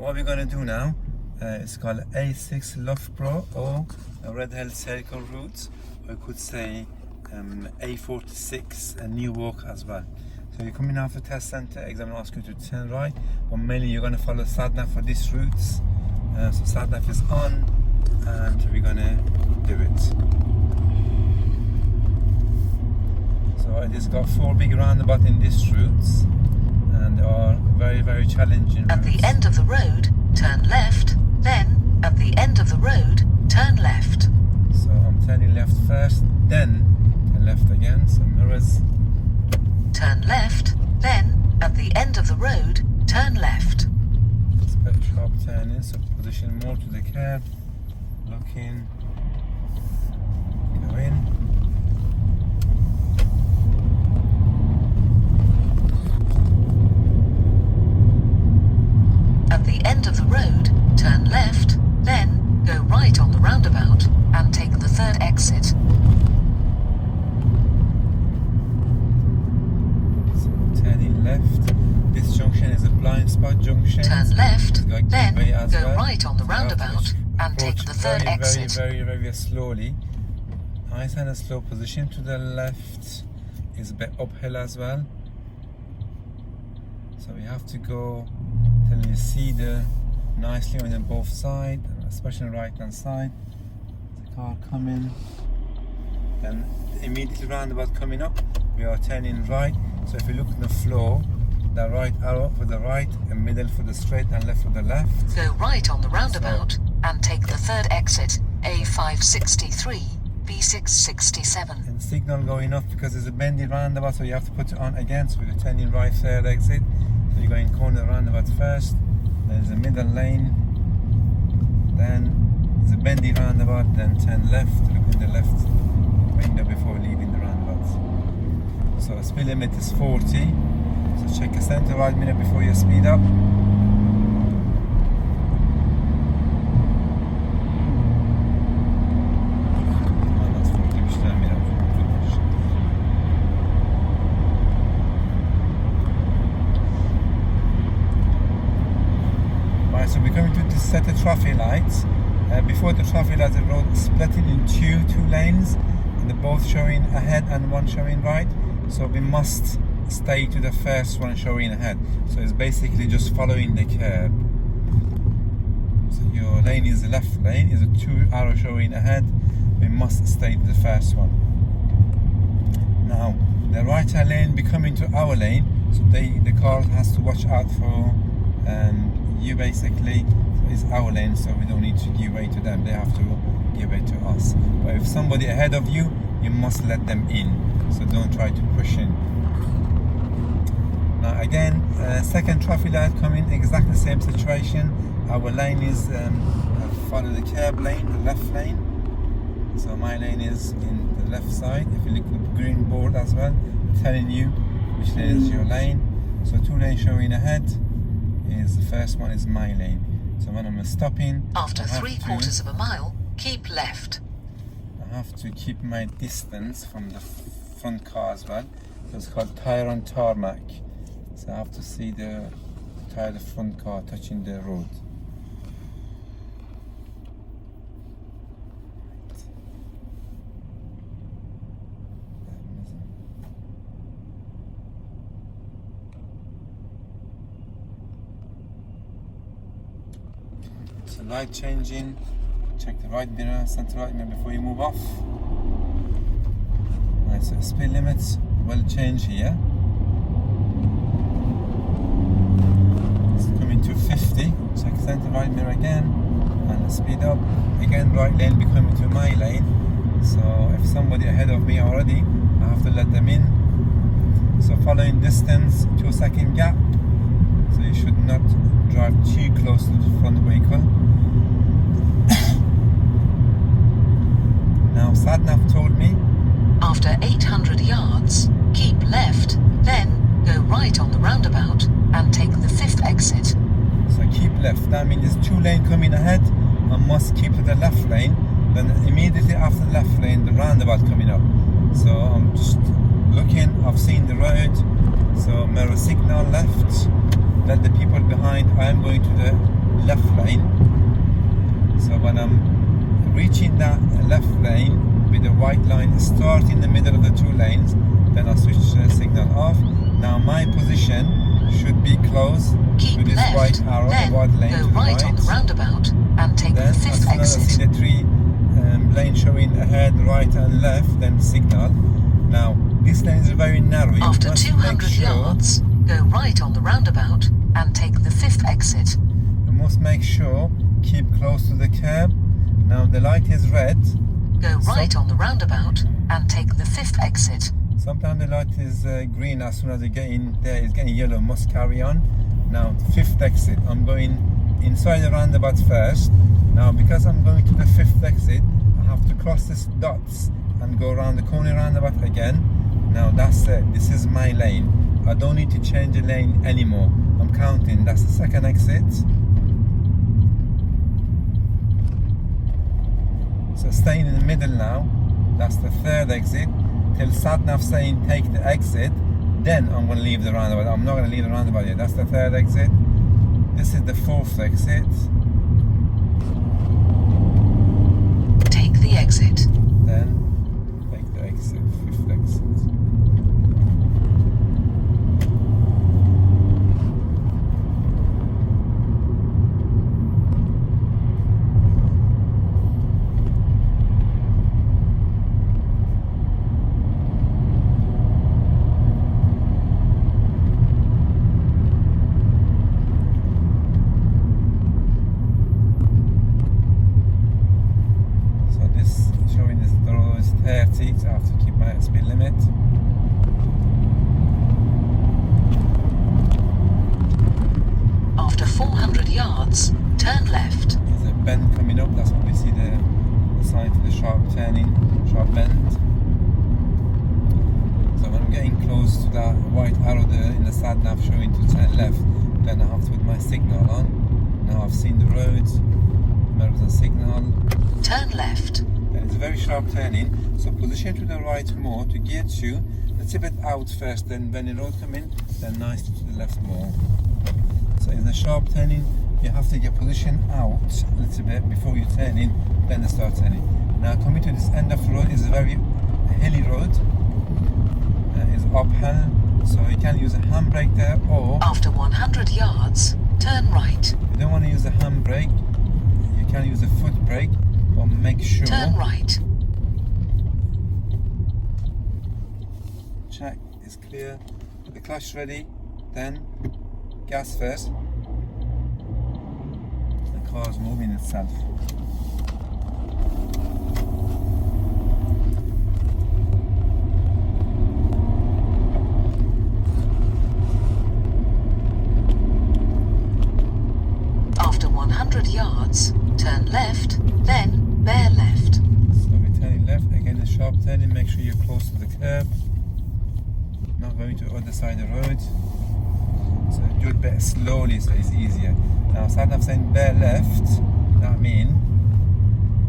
What we're going to do now, it's called A6 Loughborough or a redhill circle route, or you could say A46 Newark as well. So you're coming out of the test centre, exam will ask you to turn right, but mainly you're going to follow SatNav for these routes. So SatNav is on and we're going to do it. So it has got 4 big roundabouts in these routes, and they are very challenging routes. At the end of the road, turn left, then at the end of the road, turn left. So I'm turning left first, then turn left again, so mirrors. Turn left, then at the end of the road, turn left. Expect sharp turning, so position more to the curb, looking, go in. At the end of the road, turn left, then go right on the roundabout and take the 3rd exit. So turning left. This junction is a blind spot junction. Turn left, then go well. right on the roundabout and take the 3rd exit. Very slowly. Nice and a slow position to the left. Is a bit uphill as well. So we have to go till you see the nicely on both sides, especially on the right hand side. The car coming, and immediately roundabout coming up, we are turning right. So if you look at the floor, the right arrow for the right, the middle for the straight, and left for the left. Go right on the roundabout and take the 3rd exit, A563, B667. And signal going off because there's a bendy roundabout, so you have to put it on again. So we're turning right 3rd exit. So you're going corner roundabout first, then there's a middle lane, then there's a bendy roundabout, then turn left, look in the left window before leaving the roundabout. So speed limit is 40, so check a center right mirror before you speed up. So we're coming to this set of traffic lights. Before the traffic lights, the road is split in two lanes, and they're both showing ahead and one showing right. So we must stay to the first one showing ahead. So it's basically just following the curb. So your lane is the left lane, is a 2 arrow showing ahead. We must stay to the first one. Now the right hand lane becoming to our lane, so the car has to watch out for you basically. It's our lane, so we don't need to give way to them, they have to give way to us. But if somebody ahead of you, you must let them in, so don't try to push in. Now again, second traffic light coming, exactly the same situation. Our lane is follow the curb lane, the left lane. So my lane is in the left side. If you look at the green board as well, telling you which lane is your lane. So 2 lanes showing ahead. Is the first one is my lane. So when I'm stopping, after 3/4 of a mile, keep left. I have to keep my distance from the front car as well. So it's called tire on tarmac. So I have to see the tire of the front car touching the road. So light changing, check the right mirror, center right mirror before you move off. Right, so speed limits will change here. It's coming to 50, check center right mirror again, and speed up. Again, right lane becoming to my lane. So if somebody ahead of me already, I have to let them in. So following distance, 2-second gap. So you should not drive too close to the front vehicle. Now SatNav told me after 800 yards, keep left, then go right on the roundabout and take the 5th exit. So keep left, that means there's 2 lanes coming ahead. I must keep to the left lane, then immediately after the left lane the roundabout coming up. So I'm just looking, I've seen the road, so mirror signal left, let the people behind. I am going to the left lane. So when I'm reaching that left lane with the white line start in the middle of the two lanes, then I'll switch the signal off. Now my position should be close Keep to this left, white arrow, then the white lane go to the right on the roundabout and take then the as fifth soon as I see exit. the three lane showing ahead, right and left, then signal. Now this lane is very narrow. You After must 200 make sure, yards, go right on the roundabout and take the fifth exit. you must make sure, keep close to the curb. Now the light is red. Go right on the roundabout and take the fifth exit. Sometimes the light is green. As soon as you get in there, it's getting yellow. Must carry on. Now fifth exit. I'm going inside the roundabout first. Now because I'm going to the fifth exit, I have to cross this dots and go around the corner roundabout again. Now that's it. This is my lane. I don't need to change the lane anymore. I'm counting. That's the second exit. So staying in the middle now. That's the third exit. Till sat-nav saying take the exit, then I'm going to leave the roundabout. I'm not going to leave the roundabout yet. That's the third exit. This is the fourth exit. Take the exit. Then take the exit, fifth exit. Showing this the road is 30, so I have to keep my speed limit. After 400 yards, turn left. There's a bend coming up, that's what we see the sign for the sharp turning, sharp bend. So when I'm getting close to that white arrow there in the sat-nav showing to turn left, then I have to put my signal on. Now I've seen the roads, emergency signal. Turn left. And it's very sharp turning, so position to the right more to gear 2. Let's a bit out first, then when the road come in, then nicely to the left more. So in the sharp turning, you have to get position out a little bit before you turn in, then start turning. Now coming to this end of the road is a very hilly road. It's uphill, so you can use a handbrake there, or After 100 yards, turn right. if you don't want to use a handbrake, you can use a foot brake. Or make sure, Turn right. check it's clear, put the clutch ready, then gas first. The car's moving itself. After 100 yards, turn left, then bear left. So we're turning left, again the sharp turning, make sure you're close to the curb, not going to the other side of the road. So do it better slowly so it's easier. Now sat-nav saying bear left, that means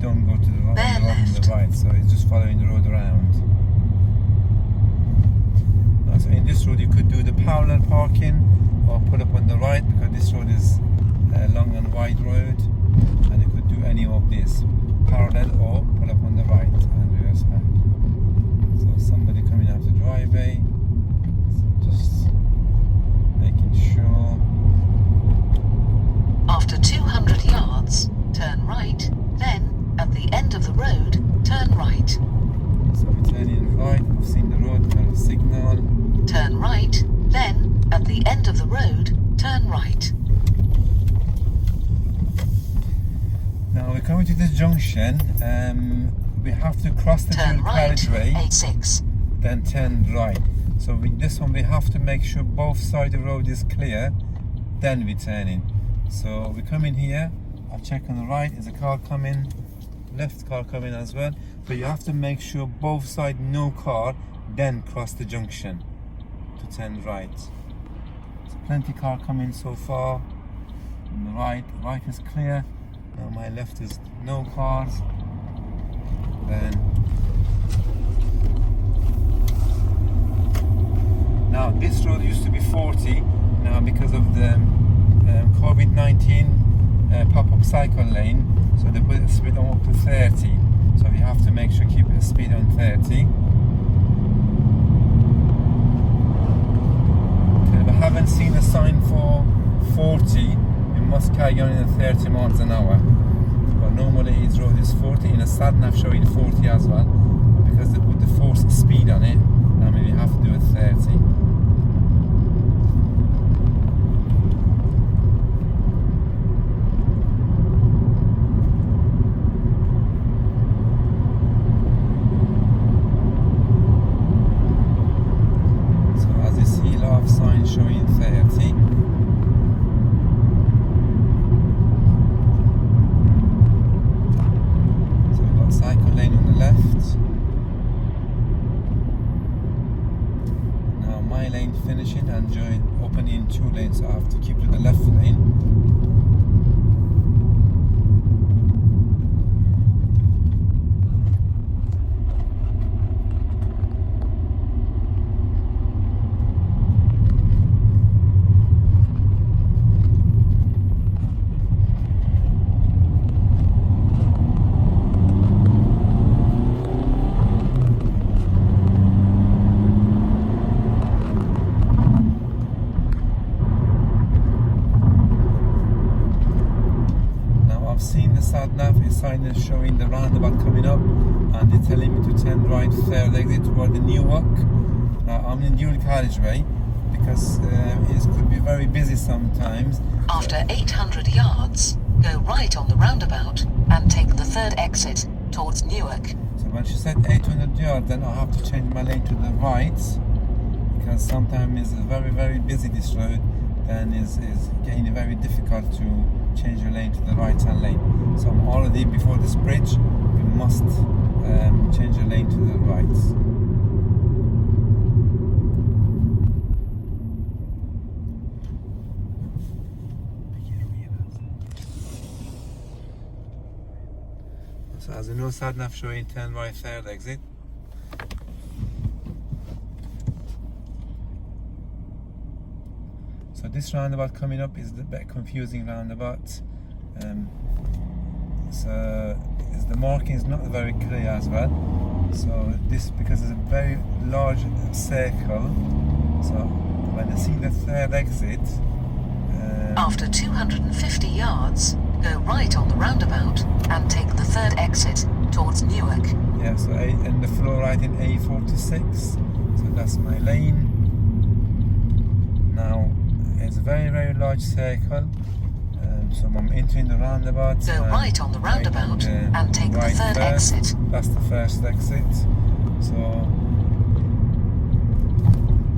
don't go to the road Bear on the left. right, so it's just following the road around. Now, so in this road you could do the parallel parking or pull up on the right, because this road is a long and wide road, and you could do any of this, parallel or pull up on the right and reverse back. So somebody coming out the driveway, so just making sure. After 200 yards, turn right, then at the end of the road, turn right. So we're turning right, I've seen the road, kind of signal. Turn right, then at the end of the road, turn right. Now we're coming to this junction, we have to cross the Turn dual right, carriageway, A6. then turn right. So with this one we have to make sure both sides of the road is clear, then we turn in. So we come in here, I'll check on the right, is a car coming, left car coming as well. So you have to make sure both sides no car, then cross the junction to turn right. So plenty car coming so far. On the right is clear. Now my left is no cars. Then now this road used to be 40. Now because of the COVID-19 pop-up cycle lane, so they put the speed on up to 30. So we have to make sure keep the speed on 30. If we haven't seen a sign for 40, we must carry on in 30 miles an hour. But normally its road is 40, in a sat-nav showing 40 as well. But because they put the forced speed on it, I mean we have to do it 30. Sign showing 30. So we've got cycle lane on the left. Now my lane finishing and opening 2 lanes, so I have to keep to the left lane. Sign is showing the roundabout coming up, and they're telling me to turn right, third exit toward the Newark. I'm in dual carriageway because it could be very busy sometimes. After 800 yards, go right on the roundabout and take the third exit towards Newark. So when she said 800 yards, then I have to change my lane to the right, because sometimes it's very busy this road, then it's getting very difficult to change your lane to the right hand lane. So I'm already before this bridge, we must change your lane to the right. So as you know, sat-nav showing turn right, third exit. So this roundabout coming up is a bit confusing roundabout. So the marking is not very clear as well. So this, because it's a very large circle. So when I see the third exit, after 250 yards, go right on the roundabout and take the third exit towards Newark. Yeah, so and the flow right in A46. So that's my lane. Now it's a very large circle. So I'm entering the roundabout. Go right on the roundabout and take the third exit. That's the first exit. So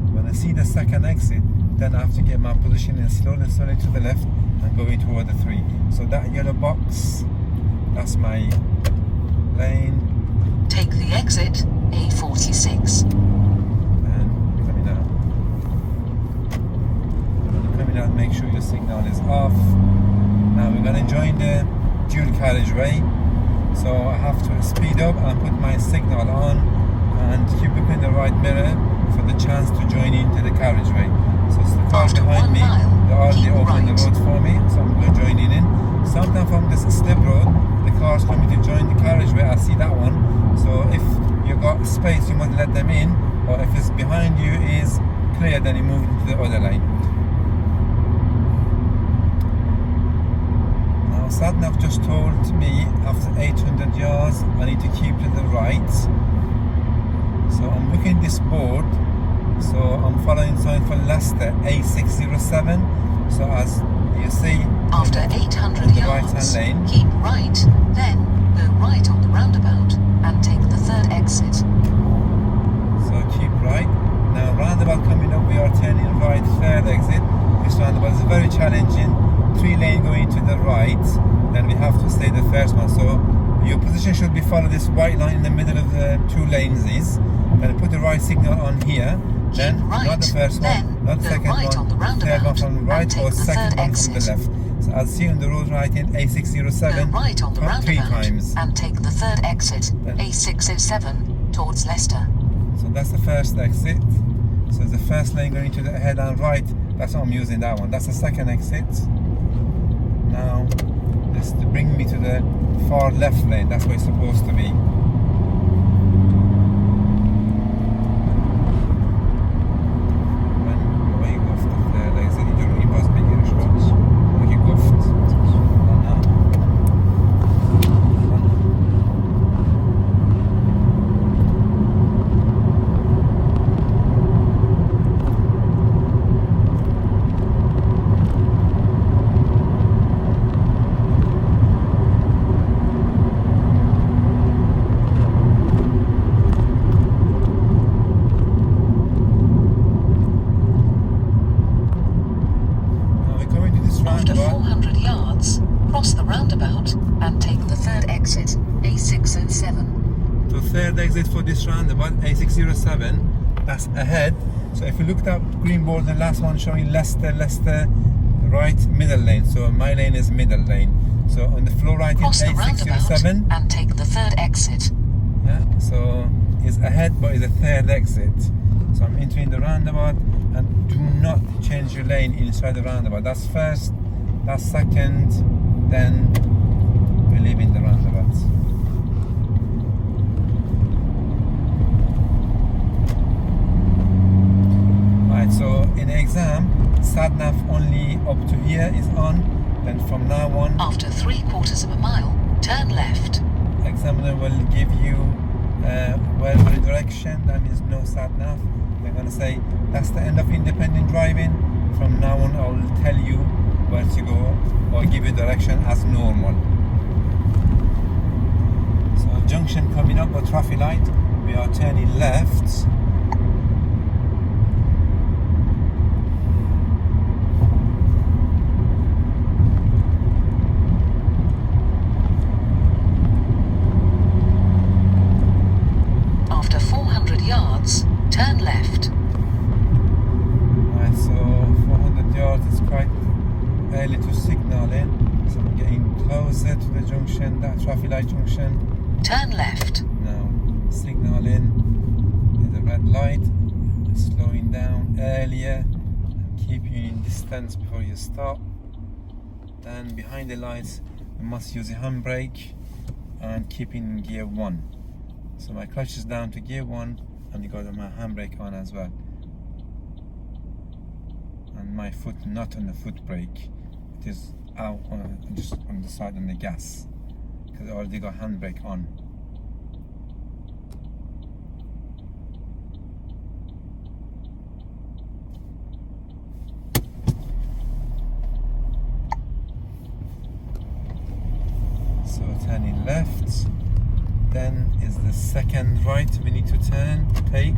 when I see the second exit, then I have to get my position and slowly to the left and going toward the 3. So that yellow box, that's my lane. Take the exit A46. And coming out. Coming out, make sure your signal is off. Now we're going to join the dual carriageway, so I have to speed up and put my signal on and keep looking in the right mirror for the chance to join into the carriageway. So it's the car behind me, they're already opening the road for me, so I'm going to join in. Sometimes from this slip road, the car's coming to join the carriageway, I see that one, so if you've got space you must let them in, or if it's behind you is clear, then you move into the other lane. Sat-nav just told me after 800 yards I need to keep to the right. So I'm looking at this board. So I'm following sign for Leicester A607. So as you see, after 800 yards, lane, keep right, then go right on the roundabout and take the third exit. So keep right. Now roundabout coming up, we are turning right, third exit. This roundabout is very challenging. 3 lane going to the right, then we have to stay the first one. So your position should be follow this white line in the middle of the 2 lanes is. Then put the right signal on here. Then right, not the first one, not the second right one, on the third one from the right, or second one exit. from the left. So I'll see you on the road right in A607. Go right on the roundabout 3 times. and take the third exit, A607, towards Leicester. So that's the first exit. So the first lane going to the head and right, that's what I'm using, that one. That's the second exit. Now the far left lane. That's where it's supposed to be. After 400 yards, cross the roundabout and take the third exit, A607. So third exit for this roundabout, A607, that's ahead. So if you looked up green board, the last one showing Leicester, right middle lane. So my lane is middle lane. So on the floor right Cross is the roundabout A607. and take the third exit. Yeah, so it's ahead but it's a third exit. So I'm entering the roundabout, and do not change your lane inside the roundabout. That's first, that's second, then we're leaving the roundabout. Right, so in the exam, sat-nav only up to here is on, then from now on, After 3/4 of a mile, turn left. examiner will give you well redirection. That means no sat-nav. They're going to say that's the end of independent driving. From now on I will tell you where to go or give you direction as normal. So junction coming up, a traffic light, we are turning left. After 400 yards, turn left. Right, so 400 yards is quite early to signal in. So I'm getting closer to the junction, that traffic light junction. Turn left. Now signal in, there's a red light, slowing down earlier, keep you in distance before you stop. Then behind the lights you must use the handbrake and keep in gear 1. So my clutch is down to gear 1 and you got my handbrake on as well. And my foot not on the foot brake, it is out just on the side on the gas because I already got handbrake on. So turning left, then is the second right we need to take.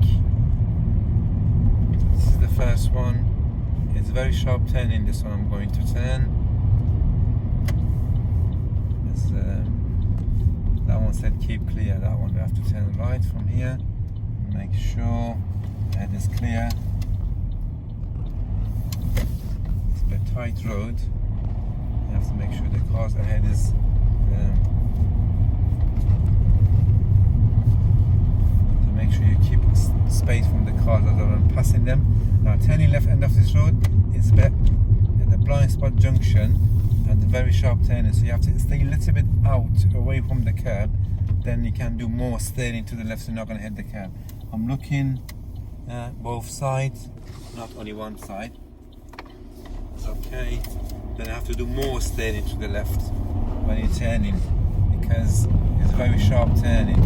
This is the first one. It's very sharp turning, this one I'm going to turn. That one said keep clear, that one we have to turn right from here. Make sure the head is clear. It's a bit tight road. You have to make sure the cars ahead is make sure you keep space from the cars as I'm passing them. Now turning left end of this road is at the blind spot junction and the very sharp turning, so you have to stay a little bit out away from the curb, then you can do more steering to the left so you're not going to hit the curb. I'm looking both sides, not only one side. It's okay. Then I have to do more steering to the left when you're turning because it's very sharp turning.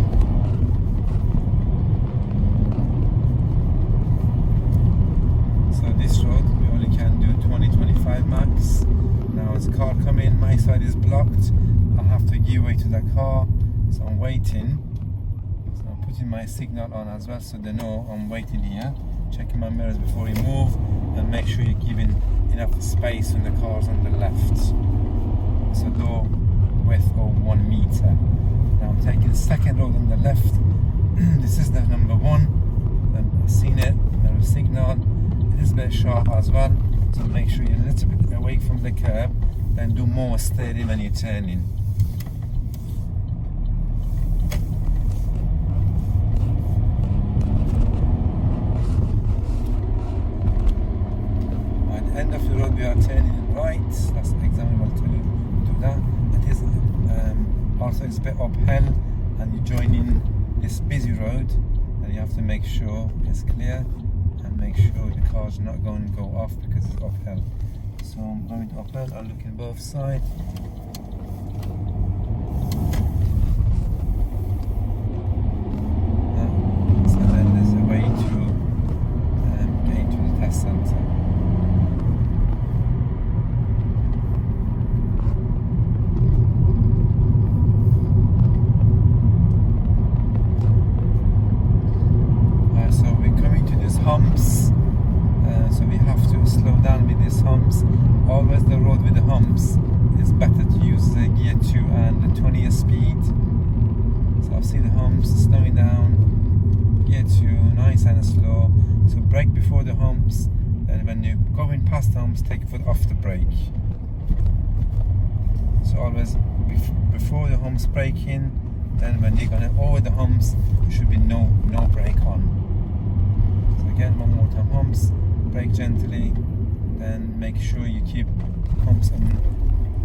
So this road we only can do 20-25 max. Now as car come in, my side is blocked. I'll have to give way to the car, so I'm waiting. So I'm putting my signal on as well so they know I'm waiting here. Checking my mirrors before you move and make sure you're giving enough space when the car's on the left. So door width of 1 meter. Now I'm taking the second road on the left. This is the number 1. Then I've seen it, there's a signal. It is a bit sharp as well, so make sure you're a little bit away from the curb, then do more steering when you're turning. At the end of the road we are turning right, that's the examiner will tell you to do that. It is also it's a bit uphill and you join in this busy road, and you have to make sure it's clear and make sure the car's not going to go off because it's uphill. So I'm going to uphill, I'm looking both sides. So then there's a way to get into the test centre. So we're coming to these humps, so we have to slow down with these humps. Always the road with the humps is better to use the gear 2 and the 20th speed. So I see the humps slowing down, gear 2 nice and slow. So brake before the humps, then when you're going past the humps, take your foot off the brake. So always before the humps brake in, then when you're going over the humps, there should be no brake on. Again, one more time, humps, brake gently, then make sure you keep humps in the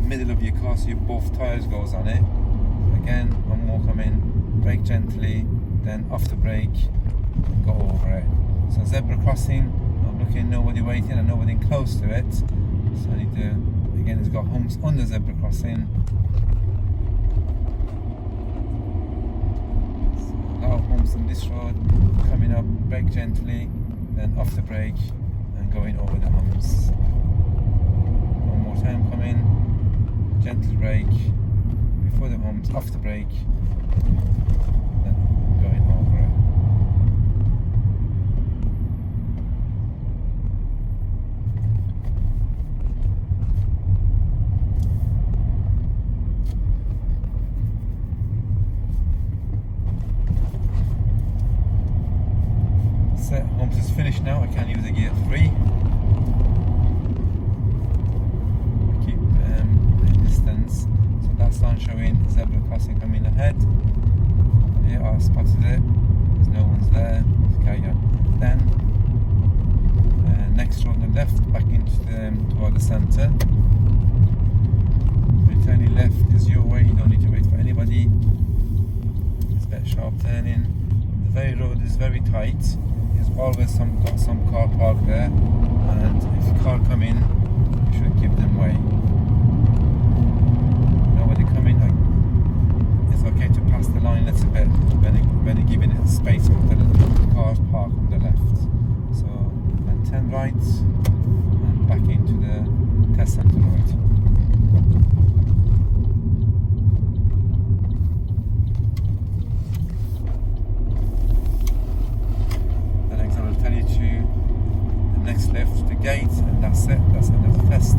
middle of your car so your both tyres goes on it. Again, one more come in, brake gently, then off the brake, go over it. So zebra crossing, I'm looking, nobody waiting and nobody close to it. So I need to, again, it's got humps on the zebra crossing. So a lot of humps on this road, coming up, brake gently, then off the brake and going over the humps. One more time, come in, gentle brake before the humps, off the brake, then going over it. Humps is finished now, I can use the gear 3. Keep the distance. So that's on showing zebra crossing coming ahead. Yeah, I spotted it. There's no one's there. Okay, yeah. Then next road on the left, back into toward the centre. Turning left is your way, you don't need to wait for anybody. It's a bit sharp turning. The very road is very tight. There's always some car parked there, and if the car come in, you should give them way. Nobody come in, it's okay to pass the line a little bit when you're giving it space for the cars parked on the left. So then turn right and back into the test centre road. Next left, the gate, and that's it, that's another test.